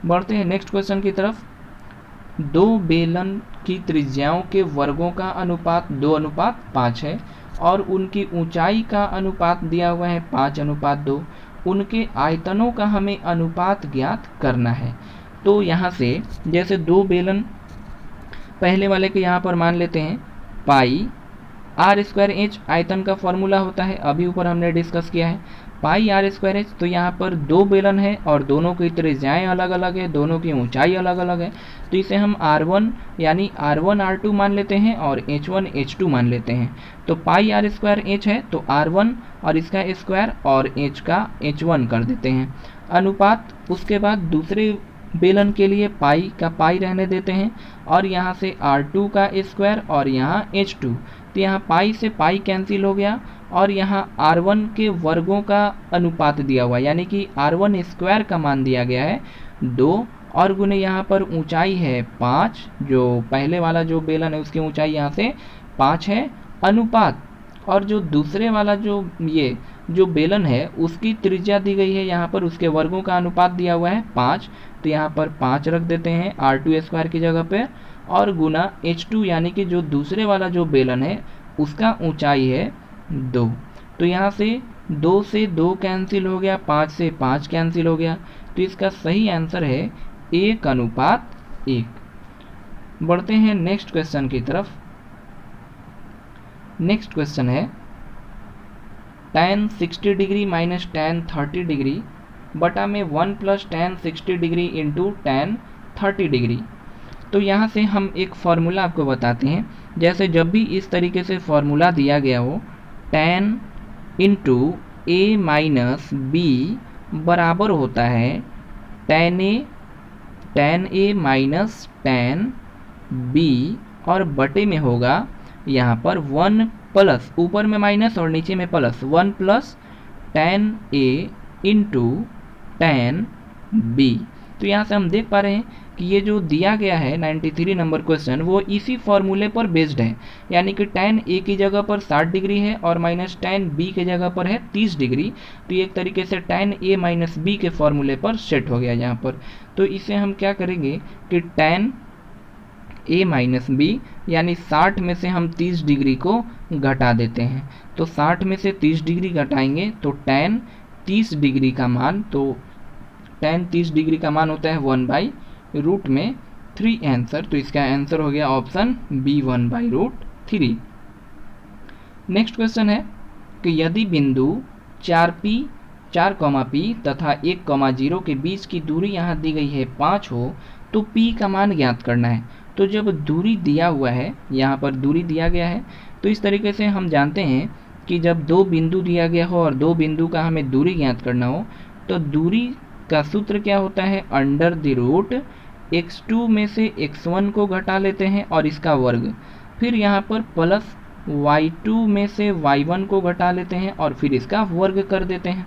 बढ़ते हैं नेक्स्ट क्वेश्चन की तरफ। 2 बेलन की त्रिज्याओं के वर्गों का अनुपात 2:5 है और उनकी ऊंचाई का अनुपात दिया हुआ है 5:2, उनके आयतनों का हमें अनुपात ज्ञात करना है। तो यहाँ से जैसे 2 बेलन पहले वाले के यहाँ पर मान लेते हैं पाई आर स्क्वायर एच आयतन का फॉर्मूला होता है, अभी ऊपर हमने डिस्कस किया है, पाई आर स्क्वायर एच, तो यहाँ पर दो बेलन है और दोनों की त्रिज्याएं अलग अलग है, दोनों की ऊंचाई अलग अलग है, तो इसे हम R1 यानी R1 R2 मान लेते हैं और H1 H2 मान लेते हैं। तो पाई आर स्क्वायर एच है तो R1 और इसका स्क्वायर और H का H1 कर देते हैं अनुपात। उसके बाद दूसरे बेलन के लिए पाई का पाई रहने देते हैं और यहाँ से R2 का स्क्वायर और यहाँ H2, तो यहाँ पाई से पाई कैंसिल हो गया और यहाँ R1 के वर्गों का अनुपात दिया हुआ, यानी कि R1 स्क्वायर का मान दिया गया है 2 और गुने यहाँ पर ऊंचाई है 5, जो पहले वाला जो बेलन है उसकी ऊंचाई यहाँ से 5 है अनुपात, और जो दूसरे वाला जो बेलन है उसकी त्रिज्या दी गई है यहाँ पर, उसके वर्गों का अनुपात दिया हुआ है 5, तो यहाँ पर 5 रख देते हैं R2 स्क्वायर की जगह पे और गुना H2 यानी कि जो दूसरे वाला जो बेलन है उसका ऊंचाई है 2, तो यहाँ से 2 से 2 कैंसिल हो गया, 5 से 5 कैंसिल हो गया, तो इसका सही आंसर है 1:1। बढ़ते हैं नेक्स्ट क्वेश्चन की तरफ। नेक्स्ट क्वेश्चन है tan 60 degree minus tan 30 degree बटा में 1 plus tan 60 degree into tan 30 degree. तो यहाँ से हम एक फॉर्मूला आपको बताते हैं, जैसे जब भी इस तरीके से फॉर्मूला दिया गया हो tan into a minus b बराबर होता है tan a minus tan b और बटे में होगा यहाँ पर 1 प्लस, ऊपर में माइनस और नीचे में plus, 1 plus tan a into tan b। तो यहाँ से हम देख पा रहे हैं कि ये जो दिया गया है 93 नंबर क्वेश्चन वो इसी फॉर्मूले पर बेस्ड है, यानी कि tan a की जगह पर 60 डिग्री है और माइनस tan b की जगह पर है 30 डिग्री, तो ये एक तरीके से tan a माइनस b के फॉर्मूले पर सेट हो गया यहाँ पर। तो इसे हम क्या करेंगे कि tan a माइनस b यानी 60 में से हम 30 डिग्री को घटा देते हैं, तो 60 में से 30 डिग्री घटाएंगे तो tan 30 डिग्री का मान, तो tan 30 डिग्री का मान होता है 1/√3 आंसर, तो इसका आंसर हो गया ऑप्शन बी 1/√3। नेक्स्ट क्वेश्चन है कि यदि बिंदु 4P तथा 1,0 के बीच की दूरी यहाँ दी गई है 5 हो तो P का मान ज्ञात करना है। तो जब दूरी दिया हुआ है, यहाँ पर दूरी दिया गया है, तो इस तरीके से हम जानते हैं कि जब दो बिंदु दिया गया हो और दो बिंदु का हमें दूरी ज्ञात करना हो तो दूरी का सूत्र क्या होता है, √x2 में से x1 को घटा लेते हैं और इसका वर्ग, फिर यहाँ पर प्लस y2 में से y1 को घटा लेते हैं और फिर इसका वर्ग कर देते हैं।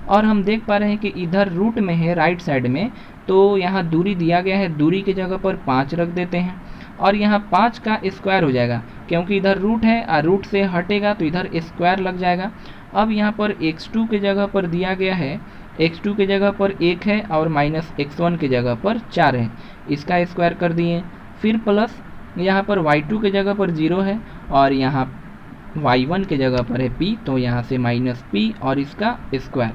और हम देख पा रहे हैं कि इधर रूट में है राइट साइड में, तो यहाँ दूरी दिया गया है, दूरी की जगह पर 5 रख देते हैं और यहाँ 5 का स्क्वायर हो जाएगा, क्योंकि इधर रूट है और रूट से हटेगा तो इधर स्क्वायर लग जाएगा। अब यहाँ पर x2 की जगह पर दिया गया है, x2 की जगह पर 1 है और माइनस x1 की जगह पर 4 है, इसका स्क्वायर कर दिए, फिर प्लस यहाँ पर y2 की जगह पर 0 है और यहाँ y1 की जगह पर है p, तो यहाँ से माइनस p और इसका स्क्वायर,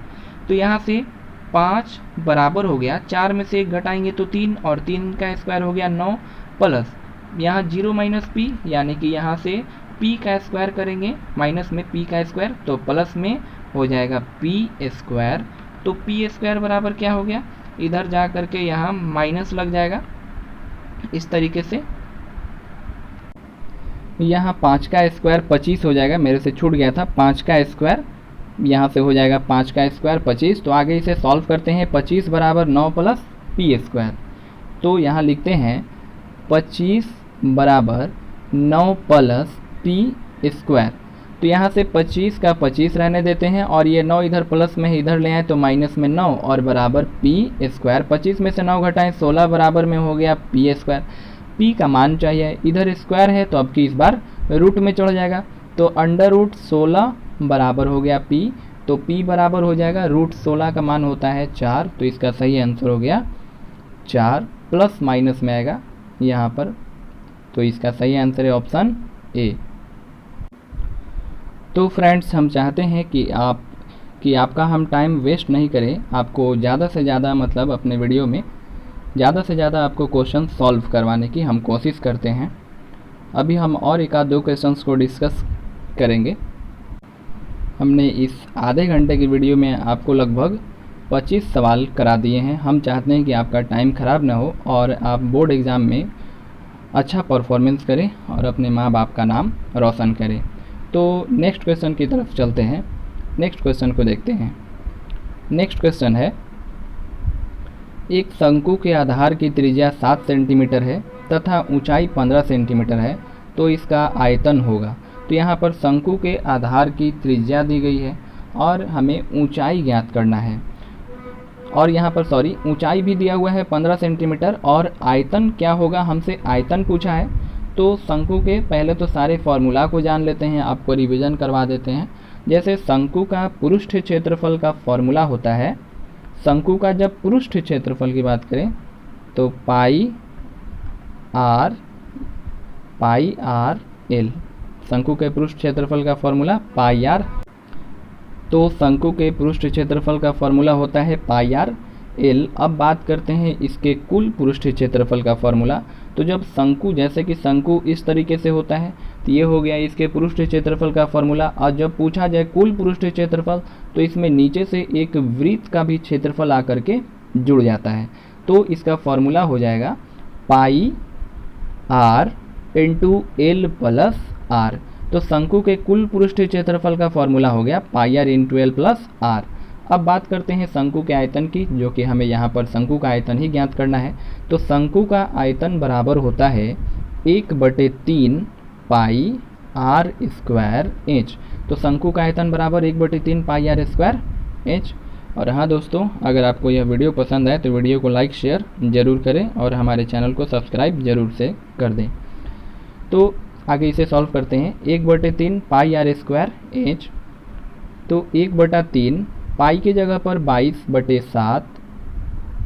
तो यहाँ से 5 बराबर हो गया, 4 में से 1 घटाएंगे तो 3 और 3 का स्क्वायर हो गया 9, प्लस यहाँ 0 माइनस p यानी कि यहाँ से p का स्क्वायर करेंगे, माइनस में p का स्क्वायर तो प्लस में हो जाएगा p स्क्वायर, तो p स्क्वायर बराबर क्या हो गया, इधर जा करके यहाँ माइनस लग जाएगा इस तरीके से, यहाँ 5 का स्क्वायर 25 हो जाएगा, मेरे से छूट गया था, 5 का स्क्वायर यहाँ से हो जाएगा 5 का स्क्वायर 25, तो आगे इसे सॉल्व करते हैं, 25 बराबर 9 प्लस p स्क्वायर, तो यहाँ लिखते हैं 25 बराबर 9 प्लस p स्क्वायर, तो यहाँ से 25 का 25 रहने देते हैं और ये 9 इधर प्लस में इधर ले आए तो माइनस में 9 और बराबर p स्क्वायर, 25 में से 9 घटाएं 16 बराबर में हो गया p स्क्वायर। p का मान चाहिए, इधर स्क्वायर है तो अब की इस बार रूट में चढ़ जाएगा, तो √16 बराबर हो गया p, तो p बराबर हो जाएगा √16 का मान होता है 4, तो इसका सही आंसर हो गया 4, प्लस माइनस में आएगा यहाँ पर, तो इसका सही आंसर है ऑप्शन ए। तो फ्रेंड्स हम चाहते हैं कि आपका हम टाइम वेस्ट नहीं करें, आपको ज़्यादा से ज़्यादा मतलब अपने वीडियो में ज़्यादा से ज़्यादा आपको क्वेश्चन सॉल्व करवाने की हम कोशिश करते हैं। अभी हम और एक आध दो क्वेश्चंस को डिस्कस करेंगे। हमने इस आधे घंटे की वीडियो में आपको लगभग 25 सवाल करा दिए हैं। हम चाहते हैं कि आपका टाइम ख़राब ना हो और आप बोर्ड एग्ज़ाम में अच्छा परफॉर्मेंस करें और अपने माँ बाप का नाम रोशन करें। तो नेक्स्ट क्वेश्चन की तरफ चलते हैं। नेक्स्ट क्वेश्चन को देखते हैं। नेक्स्ट क्वेश्चन है, एक शंकु के आधार की त्रिज्या 7 सेंटीमीटर है तथा ऊंचाई 15 सेंटीमीटर है, तो इसका आयतन होगा। तो यहाँ पर शंकु के आधार की त्रिज्या दी गई है और हमें ऊंचाई ज्ञात करना है, और यहाँ पर ऊंचाई भी दिया हुआ है 15 सेंटीमीटर, और आयतन क्या होगा, हमसे आयतन पूछा है। तो शंकु के पहले तो सारे फॉर्मूला को जान लेते हैं, आपको रिवीजन करवा देते हैं। जैसे शंकु का पृष्ठ क्षेत्रफल का फॉर्मूला होता है, शंकु का जब पृष्ठ क्षेत्रफल की बात करें तो पाई आर एल, शंकु के पृष्ठ क्षेत्रफल का फॉर्मूला पाई आर। तो शंकु के पृष्ठ क्षेत्रफल का फॉर्मूला होता है पाई आर एल। अब बात करते हैं इसके कुल पृष्ठ क्षेत्रफल का फॉर्मूला। तो जब शंकु, जैसे कि शंकु इस तरीके से होता है, तो ये हो गया इसके पृष्ठ क्षेत्रफल का फॉर्मूला। और जब पूछा जाए कुल पृष्ठ क्षेत्रफल, तो इसमें नीचे से एक वृत्त का भी क्षेत्रफल आकर के जुड़ जाता है। तो इसका फॉर्मूला हो जाएगा pi r into l plus r. तो शंकु के कुल पृष्ठ क्षेत्रफल का फॉर्मूला हो गया pi r into l plus r. अब बात करते हैं शंकु के आयतन की, जो कि हमें यहाँ पर शंकु का आयतन ही ज्ञात करना है। तो शंकु का आयतन बराबर होता है 1/3 पाई आर स्क्वायर एच। तो शंकु का आयतन बराबर 1/3 पाई आर स्क्वायर एच। और हाँ दोस्तों, अगर आपको यह वीडियो पसंद आए तो वीडियो को लाइक शेयर ज़रूर करें और हमारे चैनल को सब्सक्राइब ज़रूर से कर दें। तो आगे इसे सॉल्व करते हैं। 1/3 पाई आर स्क्वायर एच, तो 1/3 पाई की जगह पर 22/7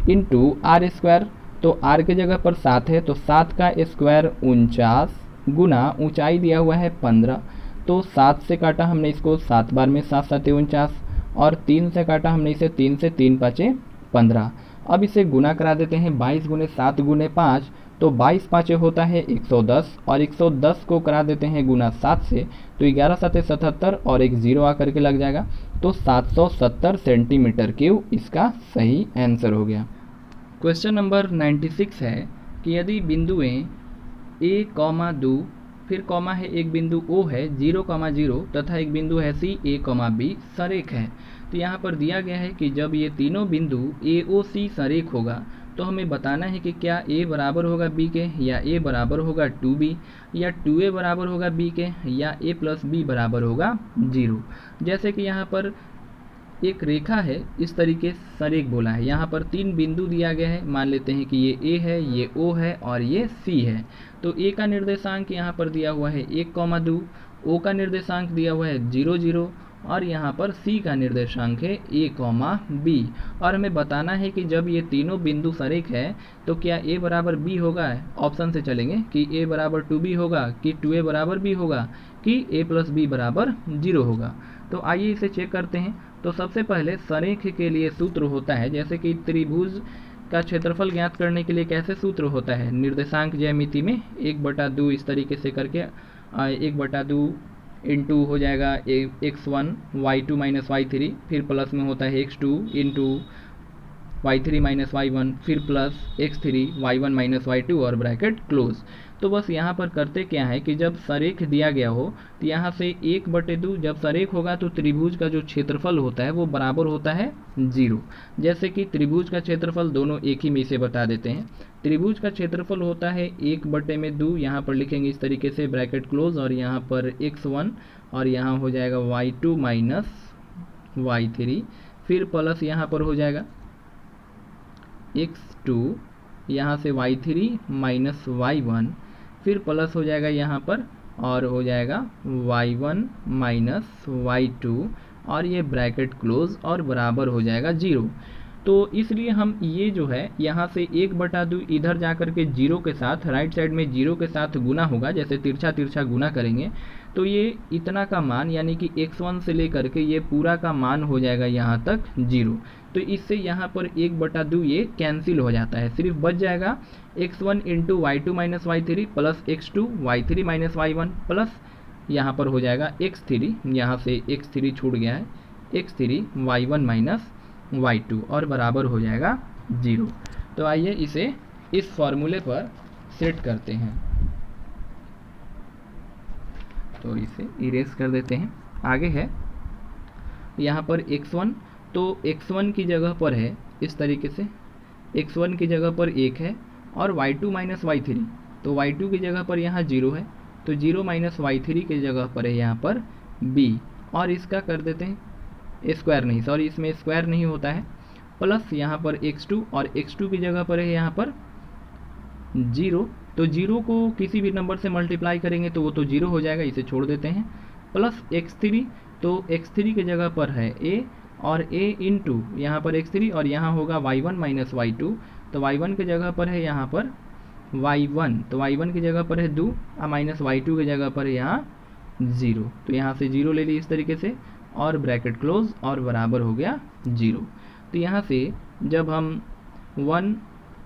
इंटू आर स्क्वायर। तो आर की जगह पर 7 है, तो 7 का स्क्वायर 49 गुना ऊंचाई दिया हुआ है 15। तो 7 से काटा हमने इसको 7 बार में, 7 7 49, और 3 से काटा हमने इसे 3 से, 3 5 15। अब इसे गुना करा देते हैं, 22 गुने 7 गुने 5, तो 22 5 होता है 110, और 110 को करा देते हैं गुना 7 से, तो 11 7 77 और एक 0 आकर के लग जाएगा। तो 770 सेंटीमीटर क्यूब इसका सही आंसर हो गया। क्वेश्चन नंबर 96 है कि यदि बिंदुएं a, 2, फिर कॉमा है एक बिंदु O है 0, 0 तथा एक बिंदु है C, A, B सरेख है। तो यहाँ पर दिया गया है कि जब ये तीनों बिंदु AOC सरेख होगा, तो हमें बताना है कि क्या A बराबर होगा B के, या A बराबर होगा 2B, या 2A बराबर होगा B के, या A प्लस B बराबर होगा 0। जैसे कि यहाँ पर एक रेखा है, इस तरीके सरेख बोला है। यहाँ पर 3 बिंदु दिया गया है, मान लेते हैं कि ये A है, ये O है और ये C है। तो A का निर्देशांक यहाँ पर दिया हुआ है 1, 2, O का निर्देशांक दिया हुआ है 0, 0, और यहाँ पर C का निर्देशांक है A, B। और हमें बताना है कि जब ये तीनों बिंदु सरेख है तो क्या A बराबर B होगा। ऑप्शन से चलेंगे कि A बराबर 2B होगा, कि 2A बराबर B होगा, कि A प्लस B बराबर 0 होगा। तो आइए इसे चेक करते हैं। तो सबसे पहले सरेख के लिए सूत्र होता है, जैसे कि त्रिभुज का क्षेत्रफल ज्ञात करने के लिए कैसे सूत्र होता है, निर्देशांक ज्यामिति में 1/2 इस तरीके से करके 1/2 इंटू हो जाएगा x1 y2 माइनस y3, फिर प्लस में होता है x2 into y3 minus y1, फिर plus x3 y1 minus y2 और ब्रैकेट क्लोज। तो बस यहाँ पर करते क्या है कि जब सरेख दिया गया हो तो यहाँ से 1/2, जब सरेख होगा तो त्रिभुज का जो क्षेत्रफल होता है वो बराबर होता है 0। जैसे कि त्रिभुज का क्षेत्रफल दोनों एक ही में इसे बता देते हैं। त्रिभुज का क्षेत्रफल होता है 1/2, यहाँ पर लिखेंगे इस तरीके से ब्रैकेट क्लोज, और यहाँ पर x1 और यहाँ हो जाएगा y2 माइनस y3, फिर प्लस यहाँ पर हो जाएगा x2, यहाँ से y3 माइनस y1, फिर प्लस हो जाएगा यहाँ पर और हो जाएगा y1 माइनस y2, और ये ब्रैकेट क्लोज और बराबर हो जाएगा 0। तो इसलिए हम ये जो है यहाँ से 1/2 इधर जा कर के 0 के साथ, राइट साइड में 0 के साथ गुना होगा, जैसे तिरछा तिरछा गुना करेंगे तो ये इतना का मान यानी कि x1 से लेकर के ये पूरा का मान हो जाएगा यहाँ तक 0। तो इससे यहाँ पर 1/2 ये कैंसिल हो जाता है, सिर्फ बच जाएगा x1 into y2 minus y3 plus x2 y3 minus y1 plus यहाँ पर हो जाएगा x3, यहाँ से x3 छूट गया है, x3 y1 माइनस y2 और बराबर हो जाएगा 0। तो आइए इसे इस फॉर्मूले पर सेट करते हैं, तो इसे इरेज कर देते हैं। आगे है यहाँ पर x1, तो x1 की जगह पर है इस तरीके से, x1 की जगह पर 1 है और y2 माइनस y3, तो y2 की जगह पर यहाँ 0 है, तो 0 माइनस y3 की जगह पर है यहाँ पर b, और इसका कर देते हैं स्क्वायर, नहीं सॉरी इसमें स्क्वायर नहीं होता है, प्लस यहाँ पर x2 और x2 की जगह पर है यहाँ पर 0, तो 0 को किसी भी नंबर से मल्टीप्लाई करेंगे तो वो तो 0 हो जाएगा, इसे छोड़ देते हैं, प्लस x3, तो x3 की जगह पर है a और a इंटू यहाँ पर x3 और यहाँ होगा y1 माइनस y2, तो y1 की जगह पर है यहाँ पर y1, तो y1 की जगह पर है 2 माइनस y2 की जगह पर है यहाँ 0, तो यहाँ से 0 ले ली इस तरीके से और ब्रैकेट क्लोज और बराबर हो गया 0। तो यहाँ से जब हम 1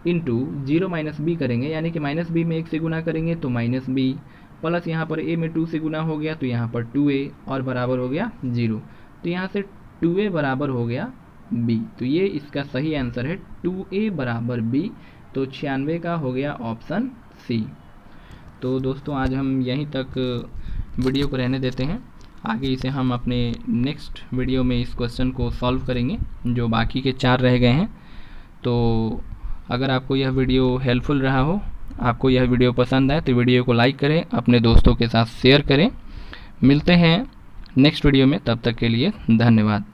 इंटू 0 माइनस बी करेंगे, यानी कि माइनस बी में 1 से गुना करेंगे तो माइनस बी, प्लस यहाँ पर a में 2 से गुना हो गया तो यहाँ पर 2a और बराबर हो गया 0, तो यहाँ से 2a बराबर हो गया b, तो ये इसका सही आंसर है 2a बराबर b, तो 96 का हो गया ऑप्शन सी। तो दोस्तों आज हम यहीं तक वीडियो को रहने देते हैं, आगे इसे हम अपने नेक्स्ट वीडियो में इस क्वेश्चन को सॉल्व करेंगे, जो बाकी के 4 रह गए हैं। तो अगर आपको यह वीडियो हेल्पफुल रहा हो, आपको यह वीडियो पसंद आए तो वीडियो को लाइक करें, अपने दोस्तों के साथ शेयर करें। मिलते हैं नेक्स्ट वीडियो में, तब तक के लिए धन्यवाद।